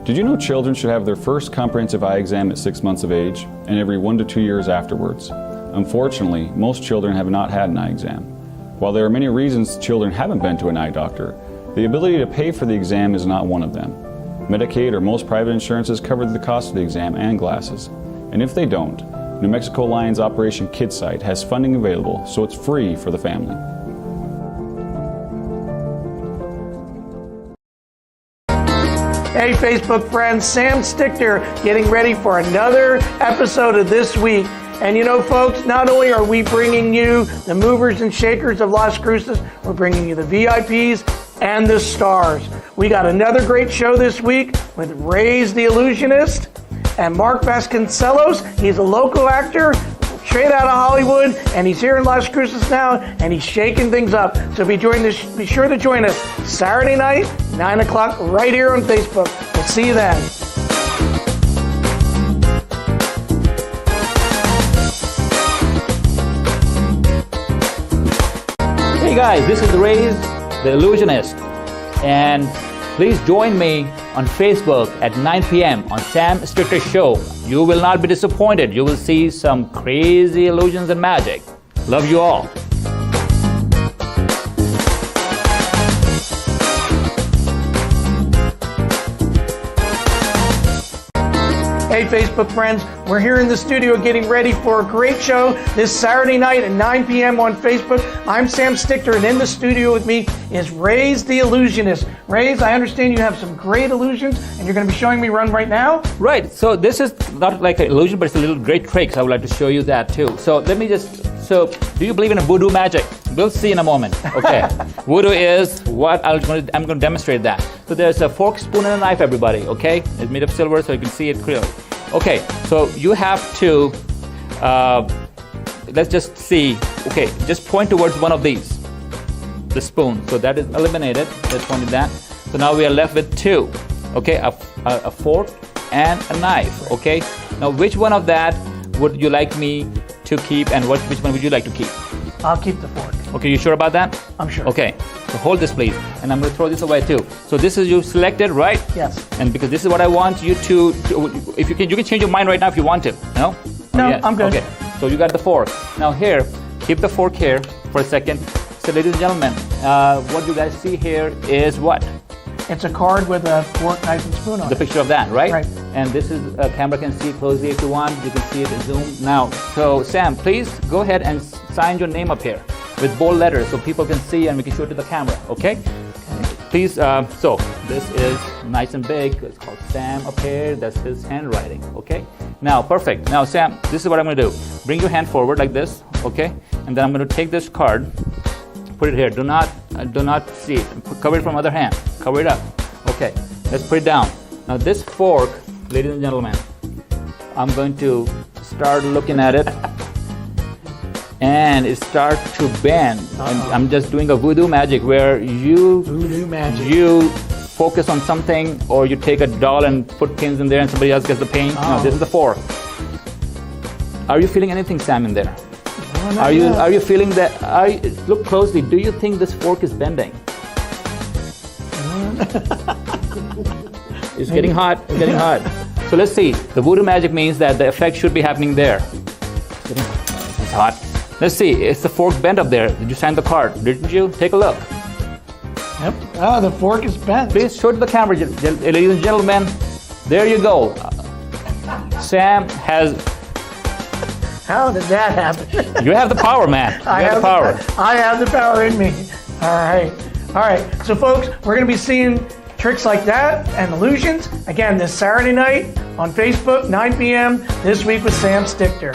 Did you know children should have their first comprehensive eye exam at 6 months of age and every 1 to 2 years afterwards? Unfortunately, most children have not had an eye exam. While there are many reasons children haven't been to an eye doctor, the ability to pay for the exam is not one of them. Medicaid or most private insurances cover the cost of the exam and glasses. And if they don't, New Mexico Lion's Operation Kids site has funding available, so it's free for the family. Hey Facebook friends, Sam Stichter getting ready for another episode of This Week. And you know folks, not only are we bringing you the movers and shakers of Las Cruces, we're bringing you the VIPs and the stars. We got another great show this week with Ray's the Illusionist and Mark Vasconcelos. He's a local actor straight out of Hollywood, and he's here in Las Cruces now, and he's shaking things up. So be sure to join us Saturday night, 9 o'clock, right here on Facebook. We'll see you then. Hey guys, this is Ray's the Illusionist, and please join me on Facebook at 9 p.m. on Sam Stichter Show. You will not be disappointed. You will see some crazy illusions and magic. Love you all. Hey Facebook friends, we're here in the studio getting ready for a great show this Saturday night at 9 p.m. on Facebook. I'm Sam Stichter, and in the studio with me is Ray's the Illusionist. Ray's, I understand you have some great illusions, and you're going to be showing me one right now? Right, so this is not like an illusion, but it's a little great trick, so I would like to show you that too. So let me so do you believe in voodoo magic? We'll see in a moment. Okay, voodoo is what I'm going to demonstrate that. So there's a fork, spoon, and a knife, everybody, okay? It's made of silver, so you can see it clearly. Okay, so you have to, let's just see, okay, just point towards one of these, the spoon. So that is eliminated, let's point at that. So now we are left with two, okay, a fork and a knife, okay? Now which one of that would you like me to keep, and which one would you like to keep? I'll keep the fork. Okay, you sure about that? I'm sure. Okay, so hold this please, and I'm going to throw this away too. So this is you selected, right? Yes. And because this is what I want you to if you can change your mind right now if you want to. No? No, Oh, yeah. I'm good. Okay, so you got the fork. Now here, keep the fork here for a second. So ladies and gentlemen, what you guys see here is what? It's a card with a fork, knife, and spoon on The it. picture of that, right? Right. And this is, a camera can see closely if you want. You can see it in zoom. Now, so Sam, please go ahead and sign your name up here with bold letters so people can see and we can show it to the camera, okay? Please, so this is nice and big. It's called Sam up here. That's his handwriting, okay? Now, perfect. Now, Sam, this is what I'm going to do. Bring your hand forward like this, okay? And then I'm going to take this card, put it here. Do not see it. Cover it from other hand. Cover it up. Okay, let's put it down. Now this fork, ladies and gentlemen, I'm going to start looking at it, and it starts to bend. And I'm just doing a voodoo magic where you focus on something, or you take a doll and put pins in there and somebody else gets the pain. No, this is the fork. Are you feeling anything, Sam, in there? Are you feeling that? Look closely. Do you think this fork is bending? It's getting hot. It's getting hot. So let's see. The voodoo magic means that the effect should be happening there. It's hot. Let's see. Is the fork bent up there? Did you sign the card? Didn't you? Take a look. Yep. Oh, the fork is bent. Please show it to the camera, ladies and gentlemen. There you go. Sam has. How did that happen? You have the power, man. You have the power. I have the power in me. All right. All right. So, folks, we're going to be seeing tricks like that and illusions again this Saturday night on Facebook, 9 p.m. This Week with Sam Stichter.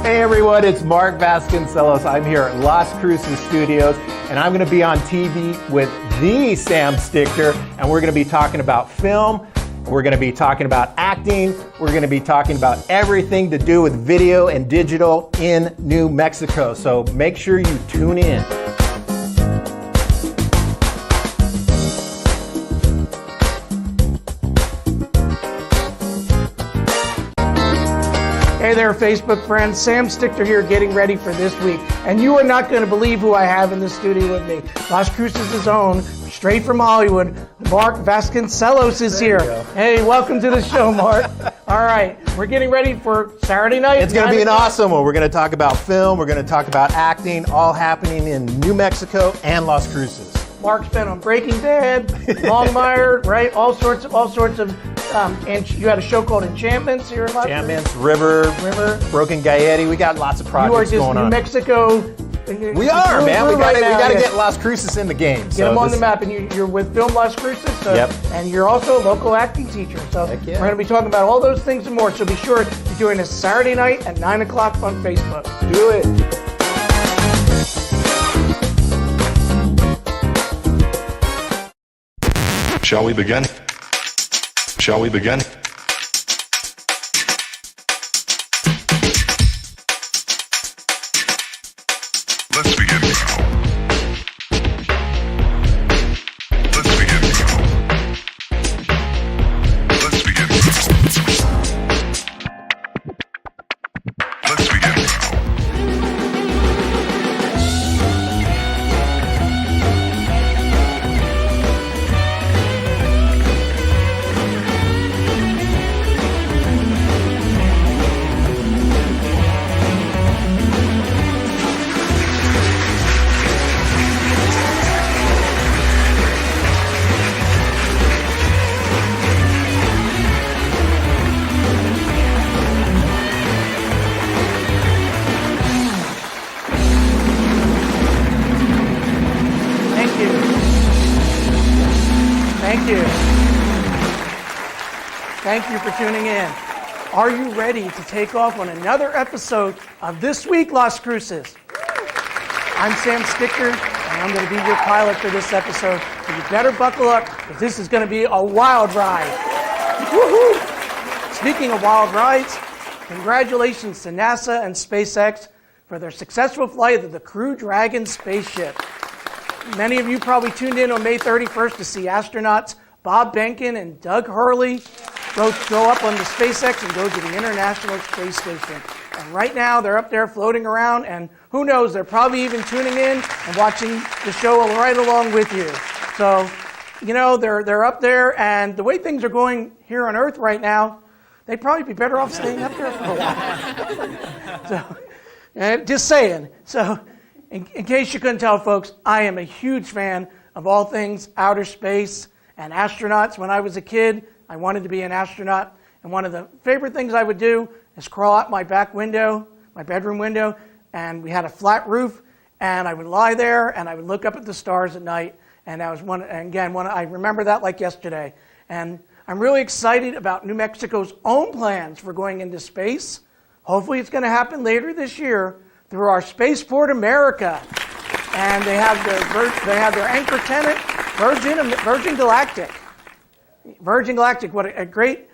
Hey everyone, it's Mark Vasconcelos. I'm here at Las Cruces Studios, and I'm going to be on TV with the Sam Stichter, and we're going to be talking about film, we're going to be talking about acting, we're going to be talking about everything to do with video and digital in New Mexico. So make sure you tune in. Hey Hey there, Facebook friends. Sam Stichter here, getting ready for this week. And you are not going to believe who I have in the studio with me. Las Cruces' own, straight from Hollywood, Mark Vasconcelos is here. Hey, welcome to the show, Mark. All right, we're getting ready for Saturday night. It's going to be an awesome one. We're going to talk about film. We're going to talk about acting, all happening in New Mexico and Las Cruces. Mark's been on Breaking Bad, Longmire, right? All sorts of. And you had a show called Enchantments here in Las Cruces. Enchantments, River, Broken Gaiety. We got lots of projects going on. You are just New Mexico. We are, man. We got to yeah. get Las Cruces in the game. Get them on the map, and you're with Film Las Cruces, so, yep. And you're also a local acting teacher. So Heck yeah. We're going to be talking about all those things and more. So be sure to join us Saturday night at 9 o'clock on Facebook. Do it. Shall we begin? Shall we begin? Let's begin now. Let's begin now. Let's begin now. Let's begin now. Thank you for tuning in. Are you ready to take off on another episode of This Week, Las Cruces? I'm Sam Stichter, and I'm going to be your pilot for this episode. So you better buckle up, because this is going to be a wild ride. Woohoo! Speaking of wild rides, congratulations to NASA and SpaceX for their successful flight of the Crew Dragon spaceship. Many of you probably tuned in on May 31st to see astronauts Bob Behnken and Doug Hurley go up on the SpaceX and go to the International Space Station. And right now, they're up there floating around, and who knows, they're probably even tuning in and watching the show right along with you. So, you know, they're up there, and the way things are going here on Earth right now, they'd probably be better off staying up there for a while. So, just saying. So, in case you couldn't tell, folks, I am a huge fan of all things outer space and astronauts. When I was a kid, I wanted to be an astronaut, and one of the favorite things I would do is crawl out my back window, my bedroom window, and we had a flat roof, and I would lie there and I would look up at the stars at night, and I remember that like yesterday. And I'm really excited about New Mexico's own plans for going into space. Hopefully it's going to happen later this year through our Spaceport America. And they have their anchor tenant, Virgin Galactic. Virgin Galactic, what a great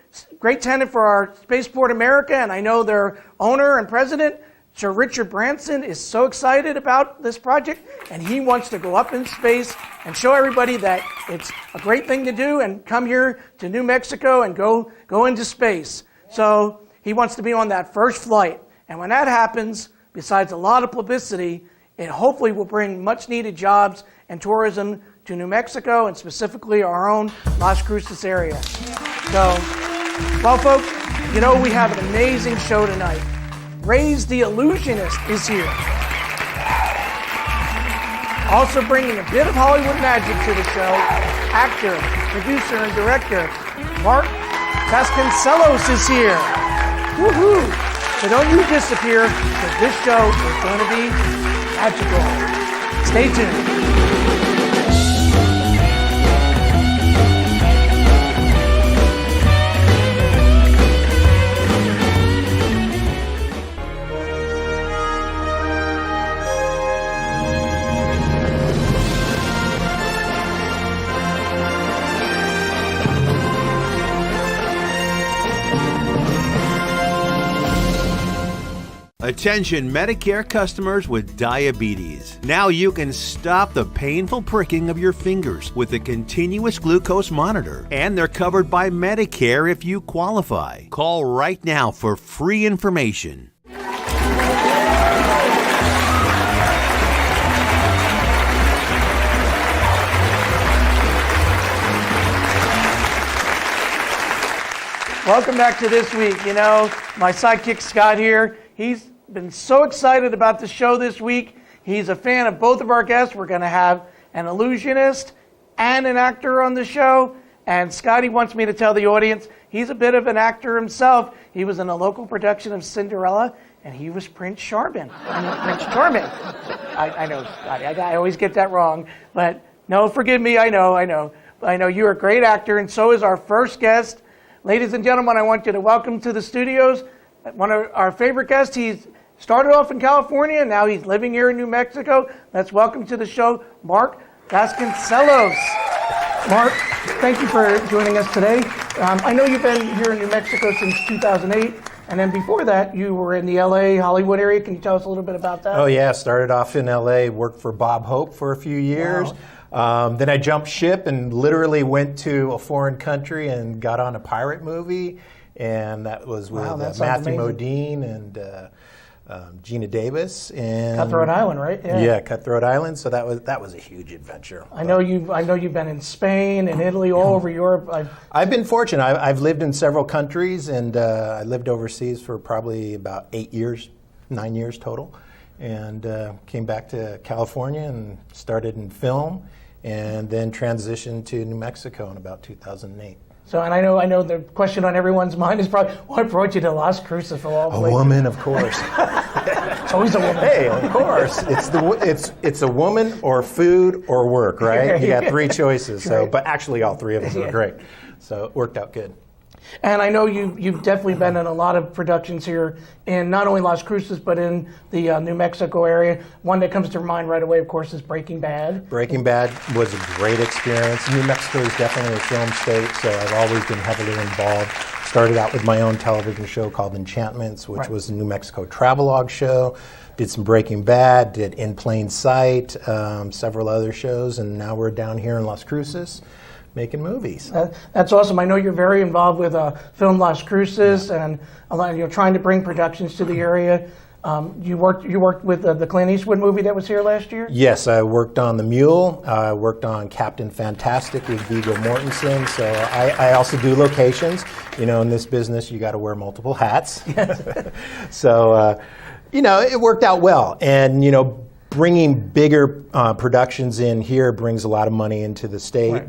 tenant for our Spaceport America, and I know their owner and president, Sir Richard Branson, is so excited about this project, and he wants to go up in space and show everybody that it's a great thing to do and come here to New Mexico and go into space. So he wants to be on that first flight, and when that happens, besides a lot of publicity, it hopefully will bring much-needed jobs and tourism to New Mexico, and specifically our own Las Cruces area. So, well, folks, you know we have an amazing show tonight. Ray's the Illusionist is here. Also bringing a bit of Hollywood magic to the show, actor, producer, and director, Mark Vasconcelos is here. Woohoo! So don't you disappear, because this show is going to be magical. Stay tuned. Attention Medicare customers with diabetes. Now you can stop the painful pricking of your fingers with a continuous glucose monitor. And they're covered by Medicare if you qualify. Call right now for free information. Welcome back to This Week. You know, my sidekick Scott here, he's been so excited about the show this week. He's a fan of both of our guests. We're going to have an illusionist and an actor on the show. And Scotty wants me to tell the audience he's a bit of an actor himself. He was in a local production of Cinderella, and he was Prince Charming. Prince Charming. I know, Scotty. I always get that wrong. But no, forgive me. I know. You're a great actor, and so is our first guest. Ladies and gentlemen, I want you to welcome to the studios one of our favorite guests. He's started off in California, and now he's living here in New Mexico. Let's welcome to the show, Mark Vasconcelos. Mark, thank you for joining us today. I know you've been here in New Mexico since 2008, and then before that, you were in the LA, Hollywood area. Can you tell us a little bit about that? Oh yeah, started off in LA, worked for Bob Hope for a few years. Wow. Then I jumped ship and literally went to a foreign country and got on a pirate movie, and that was with Matthew Modine and Gina Davis and Cutthroat Island, right? Yeah, Cutthroat Island. So that was a huge adventure. I know you've been in Spain and Italy, all over Europe. I've been fortunate. I've lived in several countries, and I lived overseas for probably about 9 years total, and came back to California and started in film. And then transitioned to New Mexico in about 2008. So, and I know the question on everyone's mind is probably, what brought you to Las Cruces for all places? A woman, of course. It's always a woman. Hey, of course. It's a woman or food or work, right? You got three choices. So, but actually, all three of us are great. So it worked out good. And I know you've definitely been in a lot of productions here in not only Las Cruces, but in the New Mexico area. One that comes to mind right away, of course, is Breaking Bad. Breaking Bad was a great experience. New Mexico is definitely a film state, so I've always been heavily involved. Started out with my own television show called Enchantments, which was a New Mexico travelogue show. Did some Breaking Bad, did In Plain Sight, several other shows, and now we're down here in Las Cruces making movies. That's awesome. I know you're very involved with Film Las Cruces and trying to bring productions to the area. You worked with the Clint Eastwood movie that was here last year? Yes, I worked on The Mule. I worked on Captain Fantastic with Viggo Mortensen. So I also do locations. You know, in this business, you got to wear multiple hats. So, it worked out well. And, bringing bigger productions in here brings a lot of money into the state,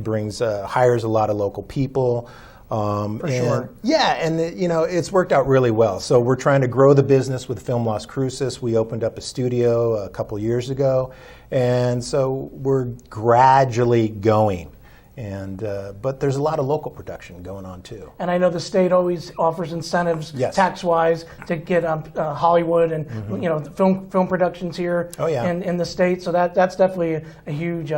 hires a lot of local people. For sure. Yeah, and it's worked out really well. So we're trying to grow the business with Film Las Cruces. We opened up a studio a couple years ago, and so we're gradually going. But there's a lot of local production going on too. And I know the state always offers incentives tax-wise to get Hollywood and film productions here in the state. So that's definitely a huge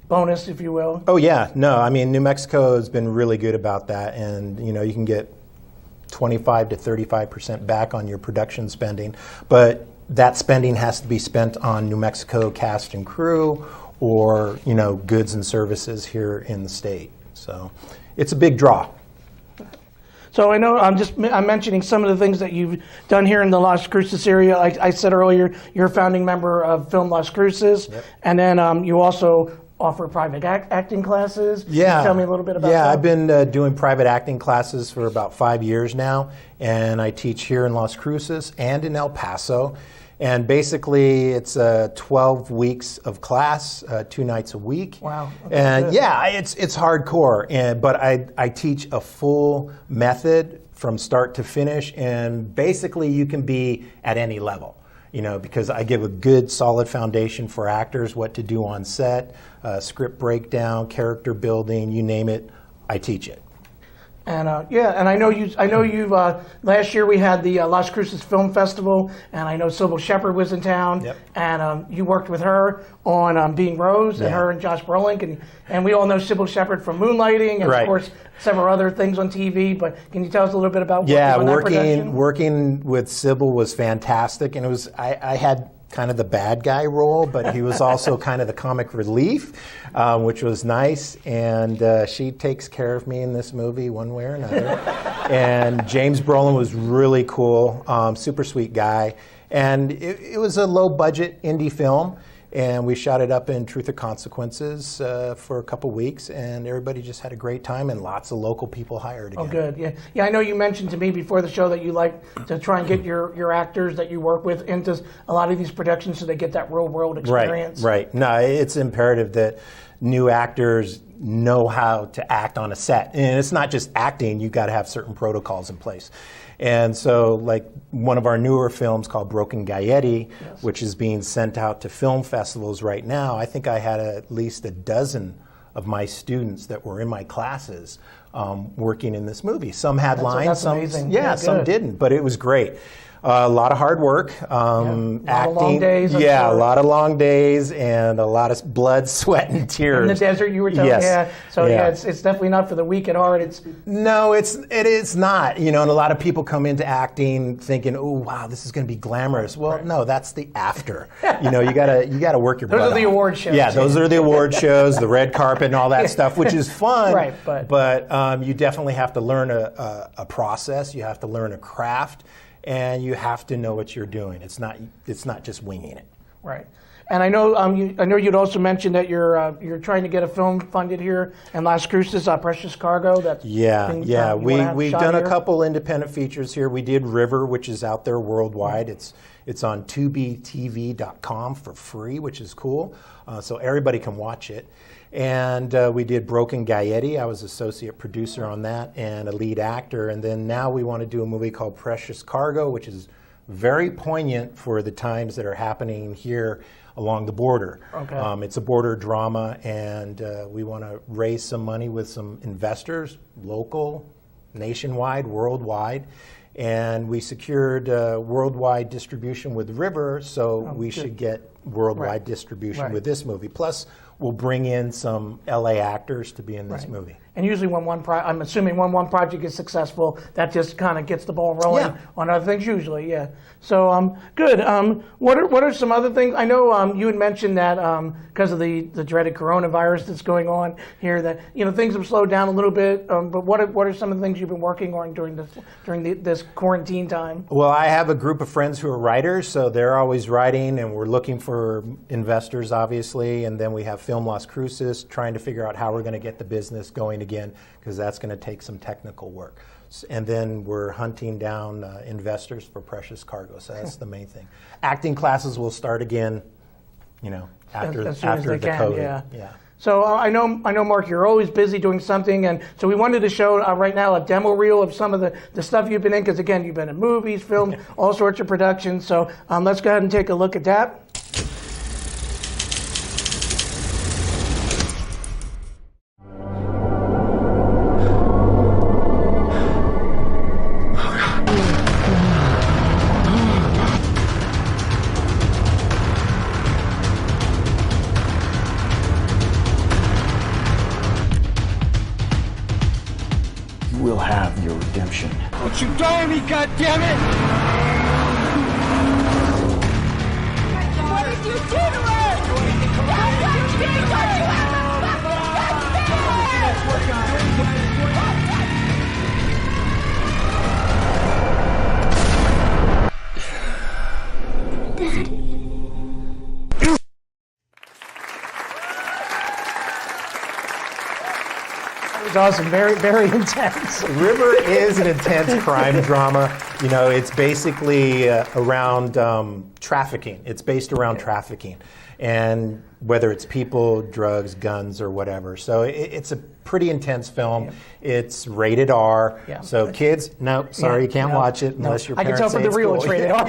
bonus, if you will. Oh yeah, no, I mean New Mexico has been really good about that, and you can get 25 to 35% back on your production spending, but that spending has to be spent on New Mexico cast and crew, or goods and services here in the state. So it's a big draw. So I know I'm mentioning some of the things that you've done here in the Las Cruces area. I said earlier you're a founding member of Film Las Cruces, and then you also offer private acting classes. Yeah. Can you tell me a little bit about that? Yeah, I've been doing private acting classes for about 5 years now, and I teach here in Las Cruces and in El Paso. And basically, it's 12 weeks of class, 2 nights a week. Wow. And it's hardcore. But I teach a full method from start to finish. And basically, you can be at any level, because I give a good, solid foundation for actors, what to do on set, script breakdown, character building, you name it, I teach it. And I know you've. Last year we had the Las Cruces Film Festival, and I know Sybil Shepherd was in town, and you worked with her on Being Rose, and her and Josh Brolin, and we all know Sybil Shepherd from Moonlighting, and of course several other things on TV. But can you tell us a little bit about working with Sybil was fantastic, and it was I had kind of the bad guy role, but he was also kind of the comic relief, which was nice. And she takes care of me in this movie one way or another. And James Brolin was really cool, super sweet guy. And it was a low-budget indie film. And we shot it up in Truth or Consequences for a couple weeks, and everybody just had a great time, and lots of local people hired again. Oh, good. Yeah. I know you mentioned to me before the show that you like to try and get your actors that you work with into a lot of these productions so they get that real-world experience. Right. No, it's imperative that new actors know how to act on a set. And it's not just acting, you've got to have certain protocols in place. And so, like one of our newer films called Broken Gaietti, which is being sent out to film festivals right now, I think I had at least a dozen of my students that were in my classes working in this movie. Some had lines, some didn't, but it was great. A lot of hard work, acting. Of long days, a lot of long days, and a lot of blood, sweat, and tears. In the desert, you were telling me. So it's definitely not for the weak at heart. No, it is not. And a lot of people come into acting thinking, "Oh, wow, this is going to be glamorous." Well, no, that's the after. You gotta work your butt off. Those are the award shows. Yeah, those are the award shows, the red carpet, and all that stuff, which is fun. Right, but you definitely have to learn a process. You have to learn a craft. And you have to know what you're doing. It's not just winging it. Right. And I know you'd also mentioned that you're trying to get a film funded here in Las Cruces, Precious Cargo. We've done a couple independent features here. We did River, which is out there worldwide. It's on tubetv.com for free, which is cool. So everybody can watch it. And we did Broken Gaietti. I was associate producer on that and a lead actor. And then now we want to do a movie called Precious Cargo, which is very poignant for the times that are happening here along the border. Okay. It's a border drama, and we want to raise some money with some investors, local, nationwide, worldwide. And we secured worldwide distribution with River, so we should get worldwide distribution with this movie. Plus, we'll bring in some LA actors to be in this movie. And usually I'm assuming when one project is successful, that just kind of gets the ball rolling on other things usually, So, good. What are some other things? I know you had mentioned that because of the dreaded coronavirus that's going on here, that things have slowed down a little bit. But what are some of the things you've been working on during this quarantine time? Well, I have a group of friends who are writers, so they're always writing, and we're looking for investors, obviously. And then we have Film Las Cruces, trying to figure out how we're going to get the business going again, because that's going to take some technical work. And then we're hunting down investors for Precious Cargo, so that's the main thing. Acting classes will start again, after the COVID. Yeah. So I know, Mark, you're always busy doing something, and so we wanted to show right now a demo reel of some of the stuff you've been in, because again, you've been in movies, film, all sorts of productions. So let's go ahead and take a look at that. Will have your redemption. Don't you dare me, goddammit! What did you do to her? What did you do to her? It was awesome. Very, very intense. River is an intense crime drama. It's basically around trafficking. It's based around trafficking, and whether it's people, drugs, guns, or whatever. So it's a pretty intense film. Yeah. It's rated R. Yeah. So kids, you can't watch it unless your parents say it's cool. I can tell from the reel it's rated R.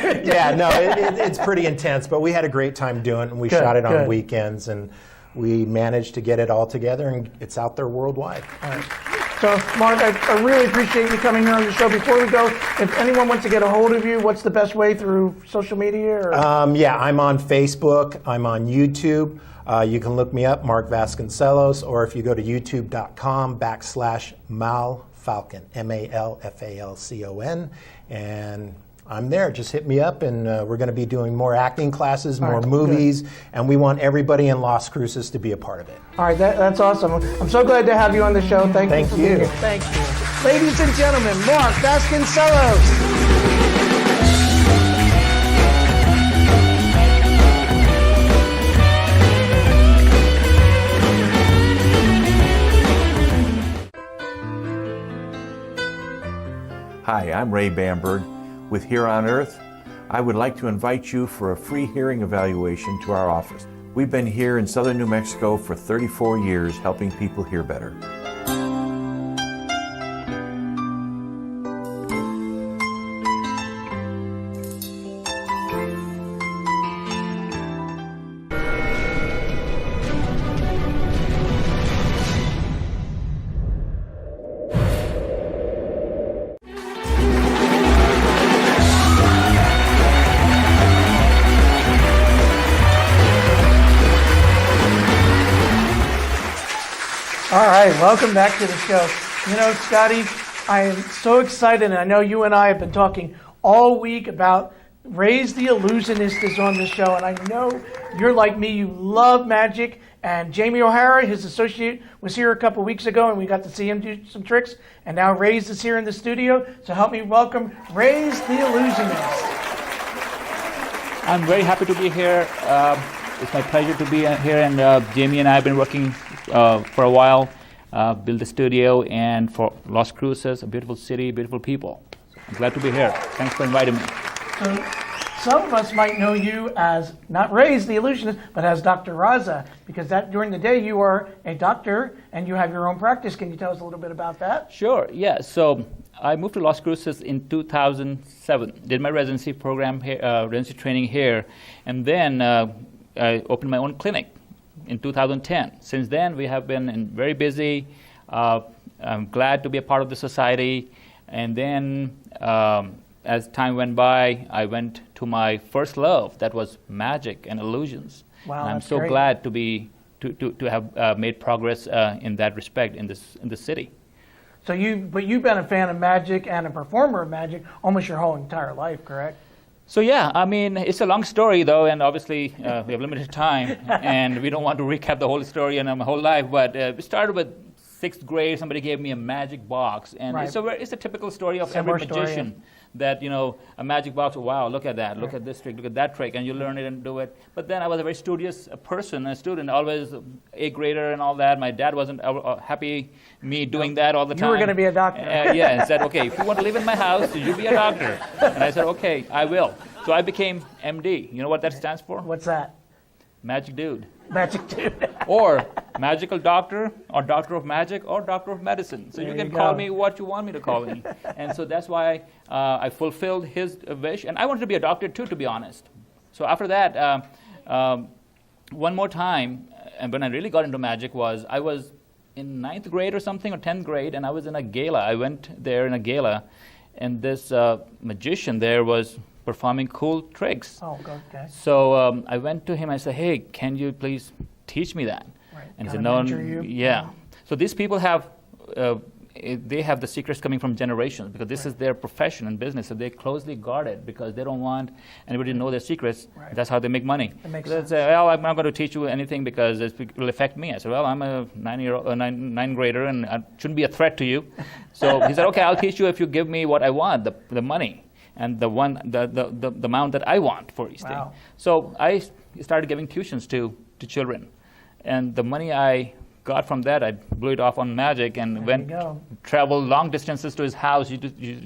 It's pretty intense. But we had a great time doing it, and we shot it on weekends, and we managed to get it all together, and it's out there worldwide. All right. So, Mark, I really appreciate you coming here on the show. Before we go, if anyone wants to get a hold of you, what's the best way, through social media? Or? Yeah, I'm on Facebook. I'm on YouTube. You can look me up, Mark Vasconcelos, or if you go to youtube.com/Malfalcon, MALFALCON, and I'm there. Just hit me up, and we're going to be doing more acting classes, more movies, and we want everybody in Las Cruces to be a part of it. All right, that's awesome. I'm so glad to have you on the show. Thank you for being here. Thank you. Ladies and gentlemen, Mark Vasconcelos. Hi, I'm Ray Bamberg with Here on Earth. I would like to invite you for a free hearing evaluation to our office. We've been here in southern New Mexico for 34 years helping people hear better. All right, welcome back to the show. You know, Scotty, I am so excited, and I know you and I have been talking all week about Raise the Illusionist is on the show, and I know you're like me, you love magic, and Jamie O'Hara, his associate, was here a couple weeks ago, and we got to see him do some tricks, and now Raise is here in the studio, so help me welcome Raise the Illusionist. I'm very happy to be here. It's my pleasure to be here, and Jamie and I have been working for a while, build a studio, and for Las Cruces, a beautiful city, beautiful people. So I'm glad to be here. Thanks for inviting me. So some of us might know you as not Raise the Illusionist, but as Dr. Raza, because that during the day you are a doctor and you have your own practice. Can you tell us a little bit about that? Sure, yeah. So I moved to Las Cruces in 2007, did my residency program here, residency training here, and then I opened my own clinic in 2010. Since then, we have been very busy. I'm glad to be a part of the society. And then, as time went by, I went to my first love, that was magic and illusions. Wow, and I'm that's so great. glad to be to have made progress in that respect in the city. So you've been a fan of magic and a performer of magic almost your whole entire life, correct? So yeah, I mean, it's a long story though, and obviously we have limited time, and we don't want to recap the whole story and my whole life, but we started with 6th grade. Somebody gave me a magic box, and Right. it's a typical story of Similar every story, magician. That, you know, a magic box, wow, look at that, look at this trick, look at that trick, and you learn it and do it. But then I was a very studious person, a student, always A grader and all that. My dad wasn't happy me doing that all the time. You were going to be a doctor. Yeah, and said, okay, if you want to live in my house, you be a doctor. And I said, okay, I will. So I became MD. You know what that stands for? What's that? Magic Dude. Magic dude. Or magical doctor, or doctor of magic, or doctor of medicine. So There you can you call go. me what you want me to call me. And so that's why I fulfilled his wish. And I wanted to be a doctor too, to be honest. So after that, one more time, and when I really got into magic I was in 9th grade or something, or 10th grade, and I was in a gala. I went there in a gala, and this magician there was performing cool tricks. Oh, okay. So I went to him. I said, "Hey, can you please teach me that?" Right. And he Kinda said, "No, mentor you? yeah." So these people have, they have the secrets coming from generations because this is their profession and business. So they closely guard it because they don't want anybody to know their secrets. Right. That's how they make money. That makes So they sense. say, "Well, I'm not going to teach you anything because it will affect me." I said, "Well, I'm a 9 grader and I shouldn't be a threat to you." So he said, "Okay, I'll teach you if you give me what I want, the money." And the amount that I want for each thing. Wow. So I started giving tuitions to children, and the money I got from that, I blew it off on magic and traveled long distances to his house. He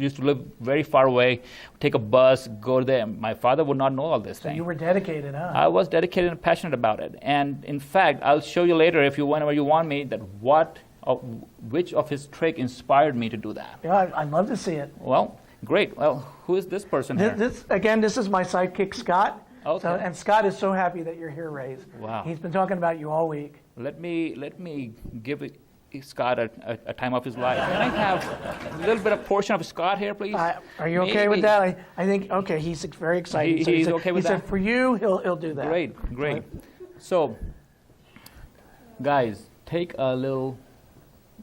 used to live very far away, take a bus, go there. My father would not know all this So thing. you were dedicated, huh? I was dedicated and passionate about it. And in fact, I'll show you later, whenever you want me, that which of his trick inspired me to do that. Yeah, I'd love to see it. Well, great. Well, who is this person here? This is my sidekick, Scott. Okay. So, and Scott is so happy that you're here, Raise. Wow. He's been talking about you all week. Let me give Scott a time of his life. Can I have a little bit of portion of Scott here, please? Are you okay with that? I think, okay, he's very excited. He's okay with that? He said for you, he'll do that. Great. So, guys, take a little,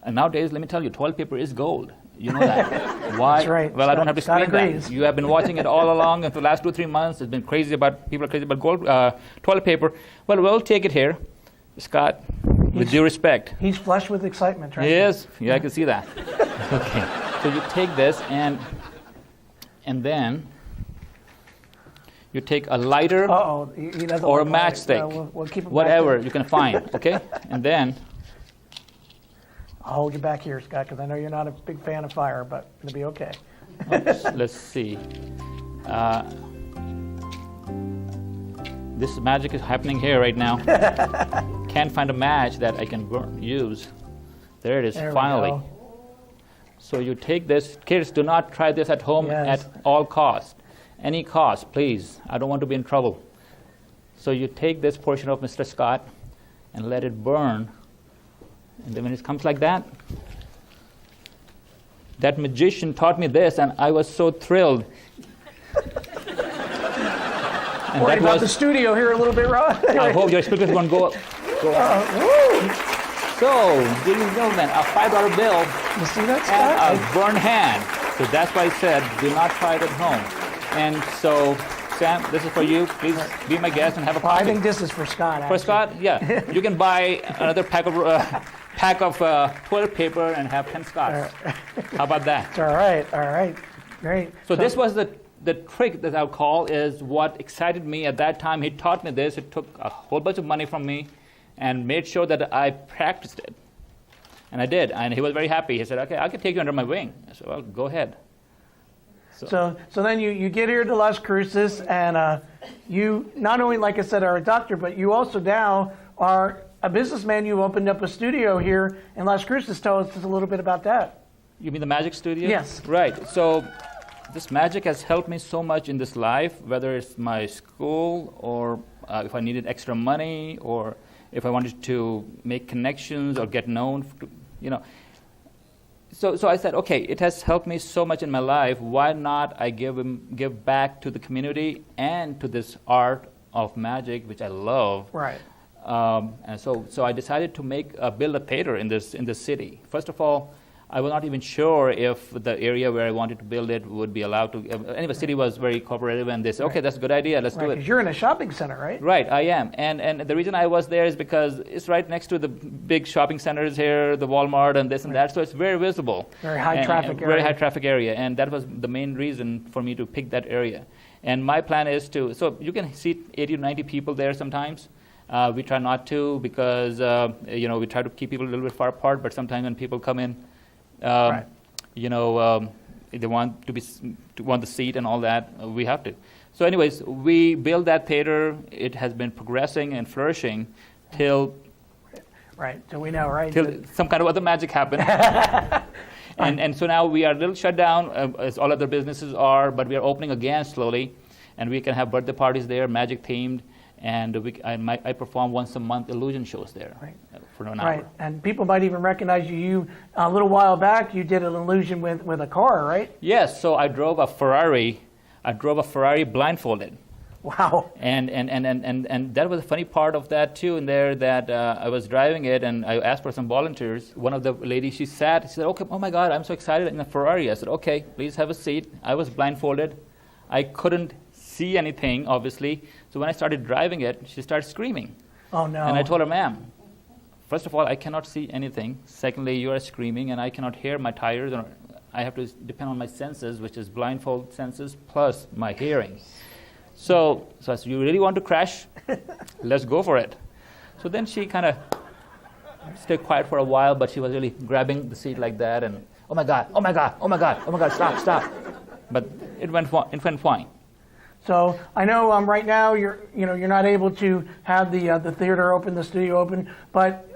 and nowadays, let me tell you, toilet paper is gold. You know that. Why? That's right. Well, I don't have to Scott explain agrees. that. You have been watching it all along, and for the last 2-3 months, it's been people are crazy about gold toilet paper. Well, we'll take it here, Scott, with due respect. He's flushed with excitement, right? He is. Yeah, I can see that. Okay. So you take this, and then you take a lighter He doesn't or a look like it. matchstick, We'll keep him whatever back you can find. Okay, and then. I'll hold you back here, Scott, because I know you're not a big fan of fire, but it'll be okay. Let's see. This magic is happening here right now. Can't find a match that I can use. There it is, There we finally. go. So you take this. Kids, do not try this at home Yes. at all cost. Any cost, please. I don't want to be in trouble. So you take this portion of Mr. Scott and let it burn. And then when it comes like that, that magician taught me this, and I was so thrilled. And Worried that about the was, studio here a little bit, Ron. I hope your speakers won't go up. So, ladies and gentlemen, a $5 bill You see that, and Scott? a burned hand. So that's why I said, do not try it at home. And so, Sam, this is for you. Please be my guest and have a Well, I coffee. think this is for Scott, For actually. Scott, yeah. You can buy another pack of toilet paper and have 10 Scots. How about that? All right. Great. So this was the trick that I'll call is what excited me at that time. He taught me this. It took a whole bunch of money from me and made sure that I practiced it. And I did. And he was very happy. He said, okay, I can take you under my wing. I said, well, go ahead. So then you get here to Las Cruces, and you not only, like I said, are a doctor, but you also now are a businessman. You opened up a studio here in Las Cruces. Tell us just a little bit about that. You mean the magic studio? Yes. Right. So this magic has helped me so much in this life, whether it's my school or if I needed extra money or if I wanted to make connections or get known, So I said, okay, it has helped me so much in my life. Why not I give back to the community and to this art of magic, which I love. Right. And so I decided to build a theater in this city. First of all, I was not even sure if the area where I wanted to build it would be allowed to. Anyway, the city was very cooperative, and they said, okay, that's a good idea, let's do it. Because you're in a shopping center, right? Right, I am. And the reason I was there is because it's right next to the big shopping centers here, the Walmart and this and that, so it's very visible. Very high traffic area. Very high traffic area, and that was the main reason for me to pick that area. And my plan is so you can seat 80 to 90 people there sometimes. We try not to because, we try to keep people a little bit far apart, but sometimes when people come in, Right. they want want the seat and all that, we have to. So anyways, we built that theater. It has been progressing and flourishing till Right. So we know, right? till some kind of other magic happened. and so now we are a little shut down, as all other businesses are, but we are opening again slowly, and we can have birthday parties there, magic themed, and I perform once a month illusion shows there. Right. For an hour. Right, and people might even recognize you. You a little while back, you did an illusion with a car, right? Yes, so I drove a Ferrari. Blindfolded. Wow. And that was a funny part of that too. In there, that I was driving it, and I asked for some volunteers. One of the ladies, she said, "Okay, oh my God, I'm so excited in a Ferrari." I said, "Okay, please have a seat." I was blindfolded. I couldn't see anything, obviously. So when I started driving it, she started screaming. Oh no. And I told her, "Ma'am, first of all, I cannot see anything. Secondly, you are screaming, and I cannot hear my tires. Or I have to depend on my senses, which is blindfold senses, plus my hearing." So I said, "You really want to crash? Let's go for it." So then she kind of stayed quiet for a while, but she was really grabbing the seat like that, and oh my God, stop. But it went fine. So I know right now you're not able to have the theater open, the studio open, but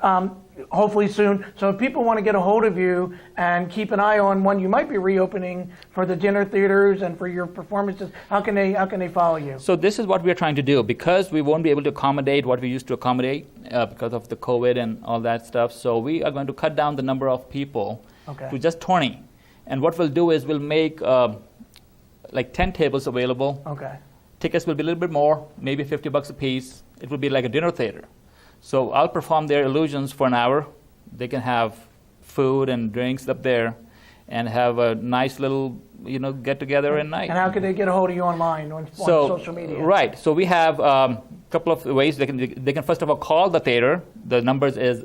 hopefully soon. So if people want to get a hold of you and keep an eye on when you might be reopening for the dinner theaters and for your performances, how can they follow you? So this is what we are trying to do, because we won't be able to accommodate what we used to accommodate. because of the COVID and all that stuff. So we are going to cut down the number of people to just 20. And what we'll do is we'll make like 10 tables available. Okay. Tickets will be a little bit more, maybe $50 a piece. It will be like a dinner theater. So I'll perform their illusions for an hour. They can have food and drinks up there and have a nice little, get together at night. And how can they get a hold of you online on social media? Right. So we have a couple of ways. They can first of all call the theater. The numbers is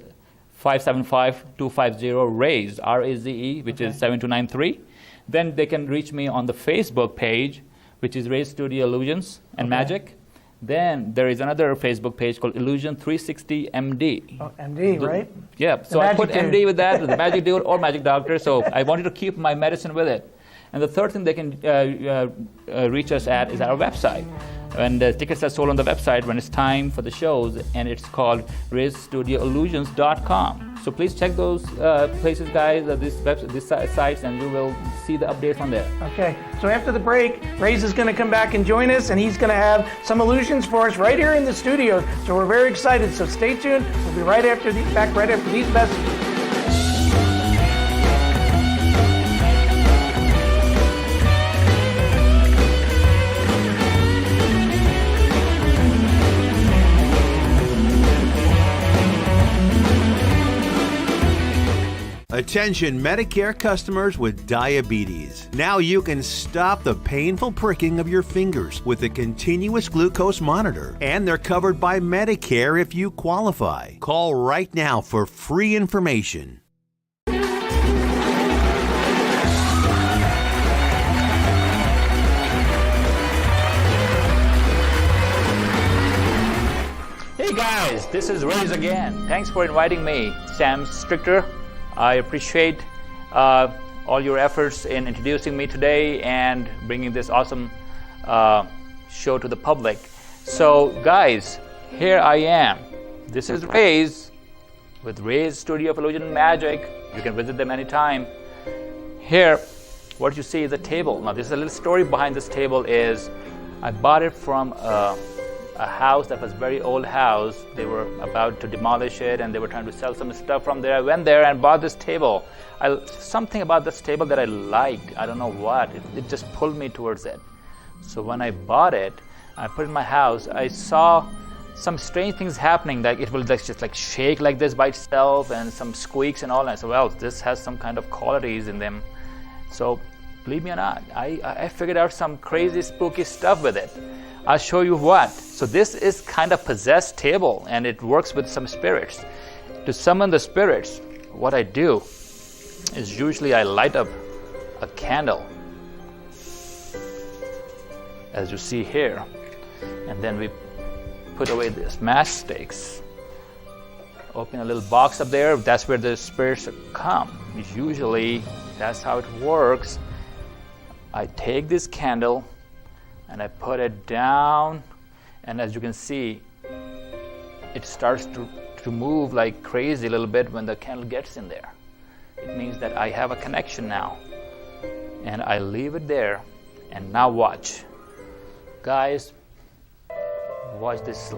575-250-RAZE, R-A-Z-E, which is 7293. Then they can reach me on the Facebook page, which is RAZE Studio Illusions and Magic. Then there is another Facebook page called Illusion 360 MD. Oh, MD, right? Yeah, so I put Magic MD with that, the Magic Dude or Magic Doctor, so I wanted to keep my medicine with it. And the third thing they can reach us at is our website. And the tickets are sold on the website when it's time for the shows, and it's called RazeStudioIllusions.com. So please check those places, guys, these sites, and you will see the updates on there. Okay, so after the break, Raze is going to come back and join us, and he's going to have some illusions for us right here in the studio. So we're very excited. So stay tuned. We'll be back right after these messages. Attention Medicare customers with diabetes. Now you can stop the painful pricking of your fingers with a continuous glucose monitor, and they're covered by Medicare if you qualify. Call right now for free information. Hey guys, this is Raze again. Thanks for inviting me, Sam Stricker. I appreciate all your efforts in introducing me today and bringing this awesome show to the public. So guys, here I am. This is Raze with Raze Studio of Illusion and Magic. You can visit them anytime. Here, what you see is a table. Now, this is a little story behind this table. Is I bought it from a house that was a very old house. They were about to demolish it, and they were trying to sell some stuff from there. I went there and bought this table. Something about this table that I liked. I don't know what. It just pulled me towards it. So when I bought it, I put it in my house. I saw some strange things happening. Like it will just like shake like this by itself, and some squeaks and all that. So well, this has some kind of qualities in them. So believe me or not, I figured out some crazy spooky stuff with it. I'll show you what. So this is kind of possessed table, and it works with some spirits. To summon the spirits, what I do is usually I light up a candle, as you see here, and then we put away the matchsticks. Open a little box up there. That's where the spirits come. Usually, that's how it works. I take this candle and I put it down, and as you can see, it starts to move like crazy a little bit when the candle gets in there. It means that I have a connection now, and I leave it there. And now watch, guys, watch this.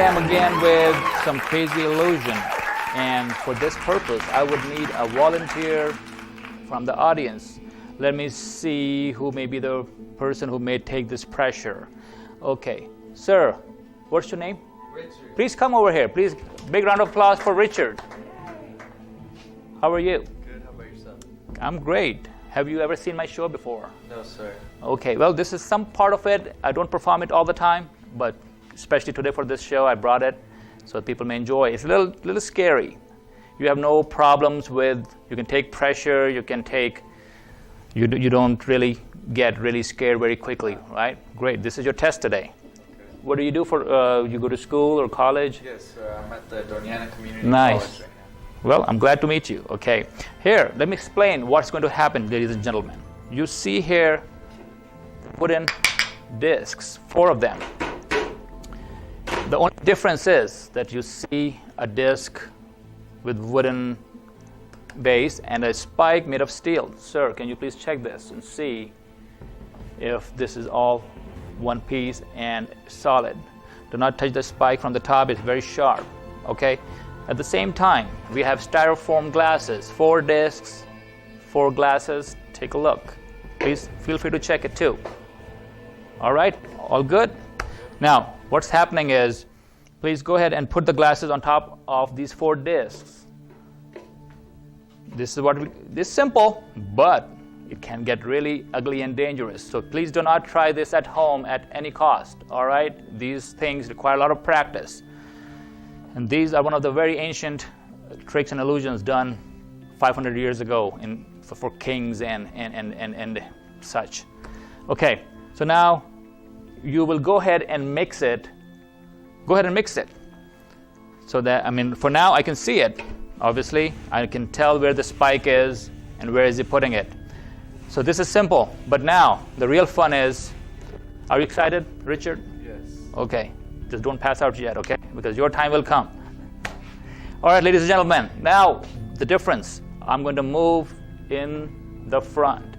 Sam again with some crazy illusion. And for this purpose, I would need a volunteer from the audience. Let me see who may be the person who may take this pressure. Okay, sir, what's your name? Richard. Please come over here. Please, big round of applause for Richard. How are you? Good, how about yourself? I'm great. Have you ever seen my show before? No, sir. Okay, well, this is some part of it. I don't perform it all the time, but especially today for this show, I brought it so people may enjoy. It's a little scary. You have no problems with, you can take pressure, you can take, you don't really get really scared very quickly, right? Great, this is your test today. Okay. What do you do for, you go to school or college? Yes, sir. I'm at the Doniana Community Nice. College right now. Well, I'm glad to meet you. Okay, here, let me explain what's going to happen, ladies and gentlemen. You see here wooden discs, 4 of them. The only difference is that you see a disc with wooden base and a spike made of steel. Sir, can you please check this and see if this is all one piece and solid? Do not touch the spike from the top, it's very sharp, okay? At the same time, we have styrofoam glasses, 4 discs, 4 glasses. Take a look. Please feel free to check it too. All right, all good? Now, what's happening is, please go ahead and put the glasses on top of these 4 discs. This is simple, but it can get really ugly and dangerous. So please do not try this at home at any cost, all right? These things require a lot of practice. And these are one of the very ancient tricks and illusions done 500 years ago for kings and such. Okay, so now you will go ahead and mix it. Go ahead and mix it. So that, I mean, for now I can see it. Obviously, I can tell where the spike is and where is he putting it. So this is simple, but now the real fun is, are you excited, Richard? Yes. Okay, just don't pass out yet, okay? Because your time will come. All right, ladies and gentlemen, now the difference. I'm going to move in the front.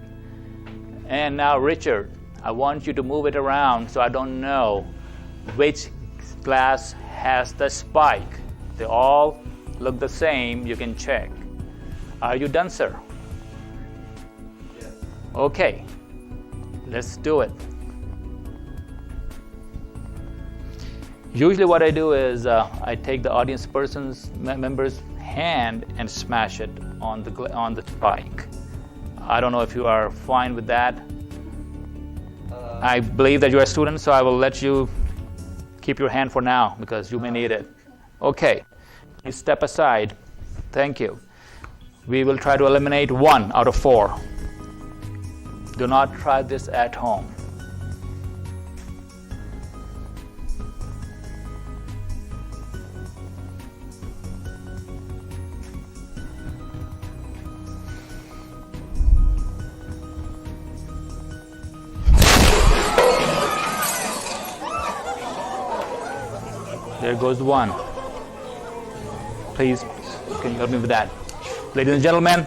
And now, Richard, I want you to move it around so I don't know which glass has the spike. They all look the same, you can check. Are you done, sir? Yes. Okay, let's do it. Usually what I do is I take the audience member's hand and smash it on the spike. I don't know if you are fine with that. I believe that you are a student, so I will let you keep your hand for now because you may need it. Okay, you step aside. Thank you. We will try to eliminate 1 out of 4. Do not try this at home. There goes 1. Please, can you help me with that? Ladies and gentlemen,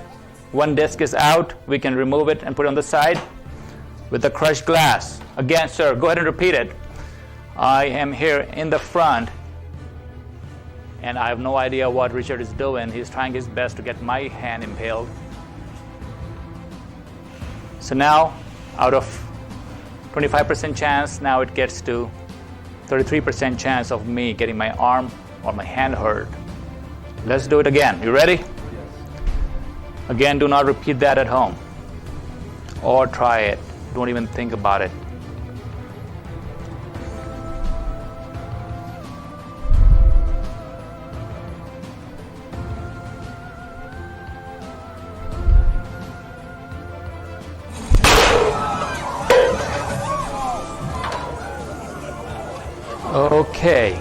1 disc is out. We can remove it and put it on the side with the crushed glass. Again, sir, go ahead and repeat it. I am here in the front, and I have no idea what Richard is doing. He's trying his best to get my hand impaled. So now, out of 25% chance, now it gets to 33% chance of me getting my arm or my hand hurt. Let's do it again. You ready? Yes. Again, do not repeat that at home or try it. Don't even think about it. Okay,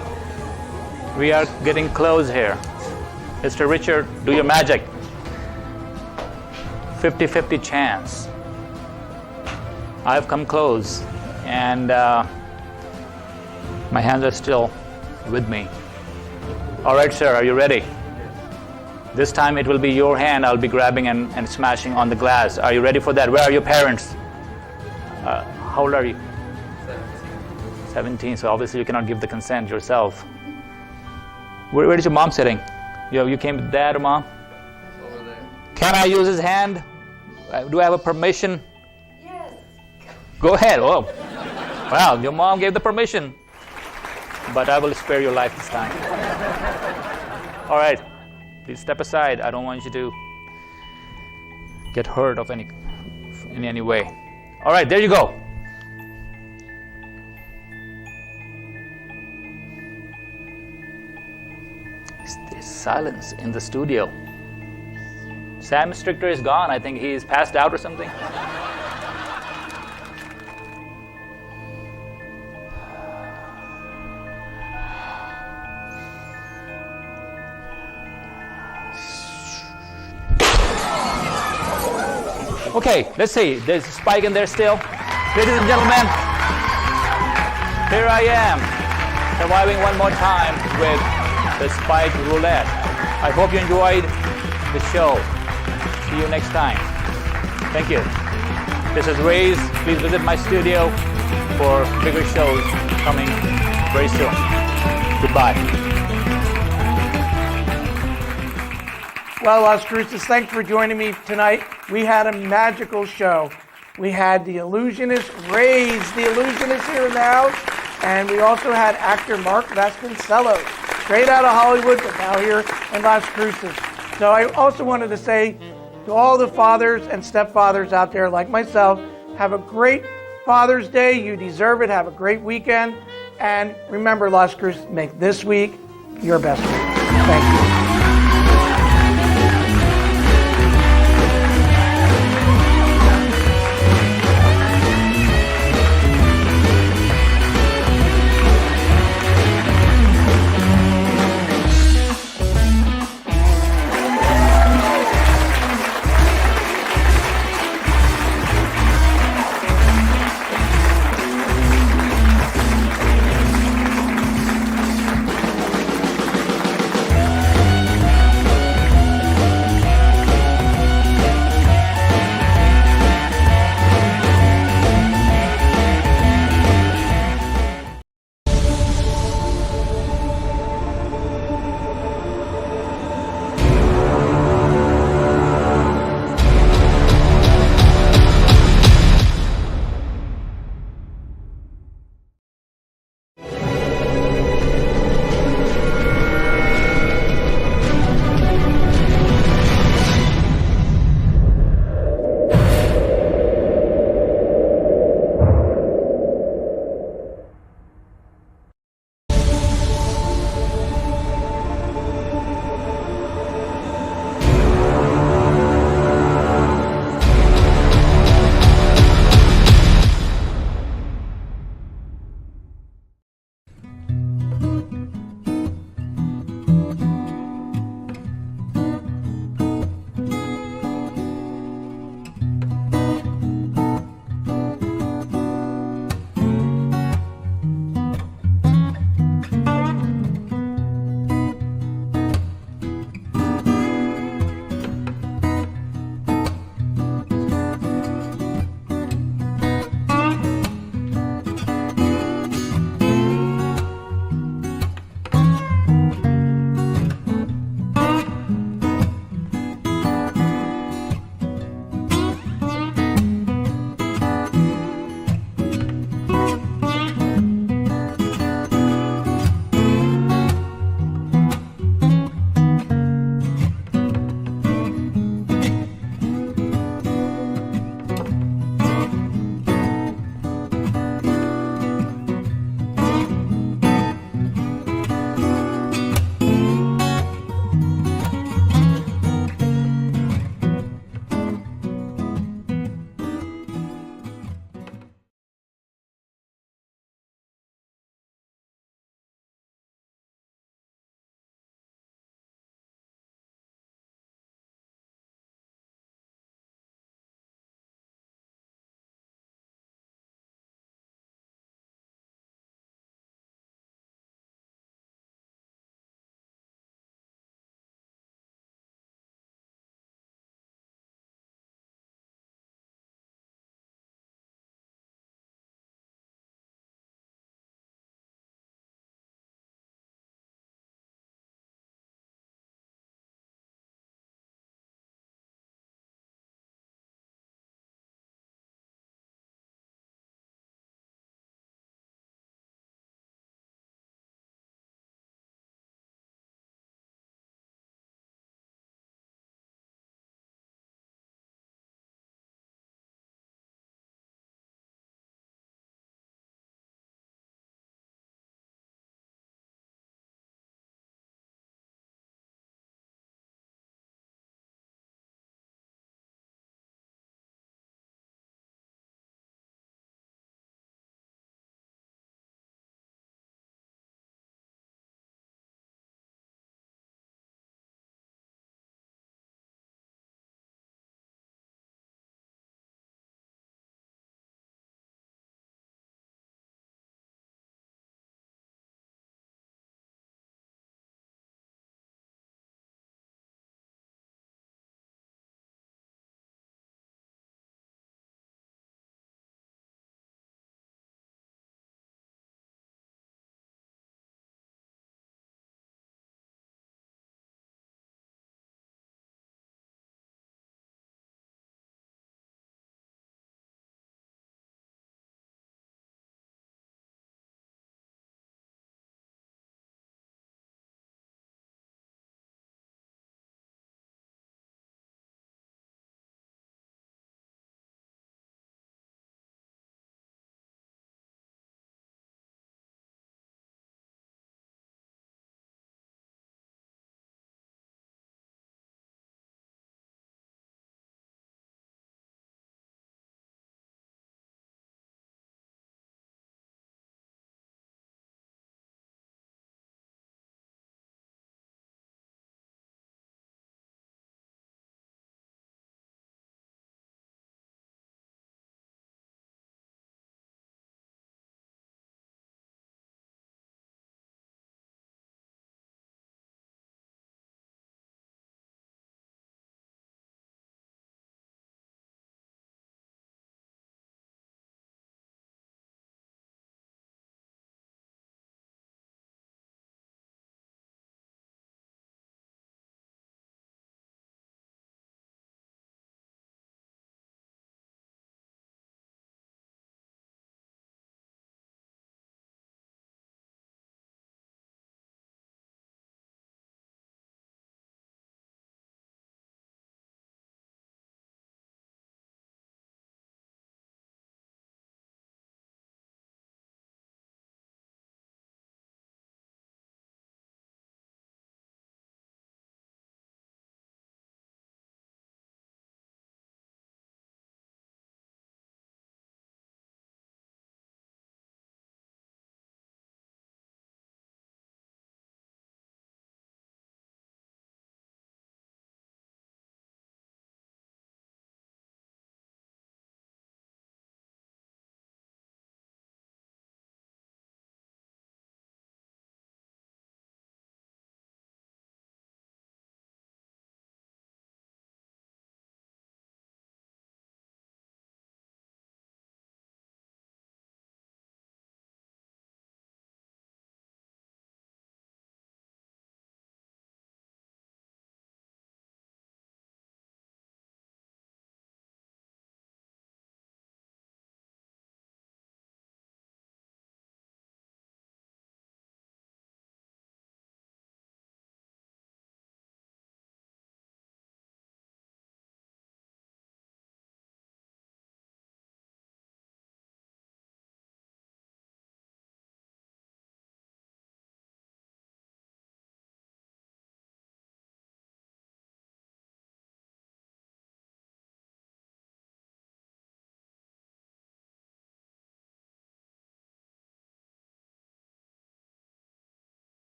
we are getting close here. Mr. Richard, do your magic. 50-50 chance. I've come close, and my hands are still with me. All right, sir, are you ready? This time it will be your hand I'll be grabbing and smashing on the glass. Are you ready for that? Where are your parents? How old are you? 17, so obviously you cannot give the consent yourself. Where is your mom sitting? You came with dad or mom? Over there. Can I use his hand? Do I have a permission? Yes. Go ahead. Oh. Well, your mom gave the permission. But I will spare your life this time. All right. Please step aside. I don't want you to get hurt in any way. All right, there you go. There's silence in the studio. Sam Stricker is gone. I think he's passed out or something. Okay, let's see. There's a spike in there still. Ladies and gentlemen, here I am, surviving one more time with the spike roulette. I hope you enjoyed the show. See you next time. Thank you. This is Ray's. Please visit my studio for bigger shows coming very soon. Goodbye. Well, Las Cruces, thanks for joining me tonight. We had a magical show. We had the illusionist Rays, the illusionist here in the house, and we also had actor Mark Vasconcellos, straight out of Hollywood, but now here in Las Cruces. So I also wanted to say to all the fathers and stepfathers out there like myself, have a great Father's Day. You deserve it. Have a great weekend. And remember, Las Cruces, make this week your best week. Thank you.